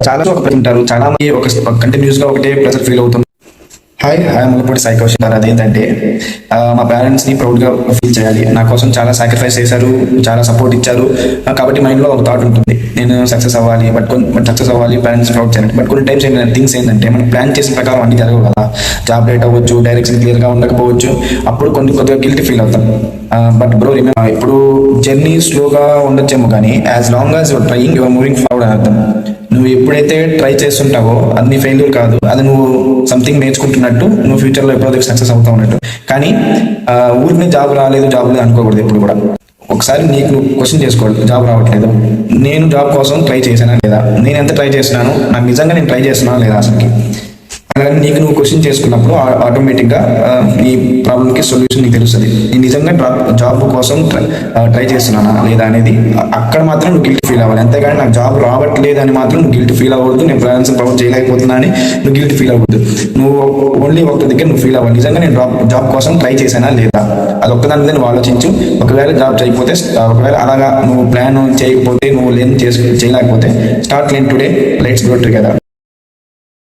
చాలా ఉంటారు, చాలా మంది ఒక కంటిన్యూస్ గా ఒకటే ప్రెజర్ ఫీల్ అవుతుంది. హాయ్ ముల్లపూడి సాయి కౌశిక్. అదేంటంటే మా పేరెంట్స్ని ప్రౌడ్గా ఫీల్ చేయాలి. నా కోసం చాలా సాక్రిఫైస్ చేశారు, చాలా సపోర్ట్ ఇచ్చారు. కాబట్టి మైండ్లో ఒక థాట్ ఉంటుంది, నేను సక్సెస్ అవ్వాలి, సక్సెస్ అవ్వాలి, పేరెంట్స్ ప్రౌడ్ చేయాలి. బట్ కొన్ని టైమ్స్ థింగ్స్ ఏంటంటే మనం ప్లాన్ చేసిన ప్రకారం అన్ని జరగవు కదా. జాబ్ రేట్ అవ్వచ్చు, డైరెక్షన్ క్లియర్గా ఉండకపోవచ్చు, అప్పుడు కొద్దిగా గిల్టీ ఫీల్ అవుతాం. బట్ బ్రో ఇప్పుడు జర్నీ స్లోగా ఉండొచ్చేమో కానీ as long as your trying your moving forward అని అర్థం. నువ్వు ఎప్పుడైతే ట్రై చేస్తుంటావో అది నీ ఫెయిల్యూర్ కాదు, అది నువ్వు సంథింగ్ నేర్చుకుంటున్నట్టు, నువ్వు ఫ్యూచర్లో ఎప్పుడో సక్సెస్ అవుతా ఉన్నట్టు. కానీ ఊరికి జాబ్ రాలేదు అనుకోకూడదు ఎప్పుడు కూడా. ఒకసారి నీకు నువ్వు క్వశ్చన్ చేసుకోవద్దు, జాబ్ రావట్లేదు, నేను జాబ్ కోసం ట్రై చేశానా లేదా, నేను ఎంత ట్రై చేస్తున్నాను, నాకు నిజంగా నేను ట్రై చేస్తున్నానా లేదా అసలుకి. అలాగే నీకు నువ్వు క్వశ్చన్ చేసుకున్నప్పుడు ఆటోమేటిక్గా ఈ ప్రాబ్లంకి సొల్యూషన్ నీకు తెలుస్తుంది. నేను నిజంగా జాబ్ కోసం ట్రై చేస్తున్నానా లేదా అనేది అక్కడ మాత్రం నువ్వు గిల్ట్ ఫీల్ అవ్వాలి. అంతేగాని నాకు జాబ్ రావట్లేదు అని మాత్రం నువ్వు గిల్ట్ ఫీల్ అవ్వద్దు. నేను పేరెంట్స్ ప్రమోట్ చేయలేకపోతున్నా అని నువ్వు గిల్ట్ ఫీల్ అవ్వద్దు. నువ్వు ఓన్లీ ఒక దగ్గర నువ్వు ఫీల్ అవ్వాలి, నిజంగా నేను జాబ్ కోసం ట్రై చేశానా లేదా, అది ఒక్కదాని మీద నువ్వు ఆలోచించు. ఒకవేళ జాబ్ చేయకపోతే, ఒకవేళ అలాగా నువ్వు ప్లాన్ చేయకపోతే, నువ్వు చేయలేకపోతే, start learn today, let's grow together.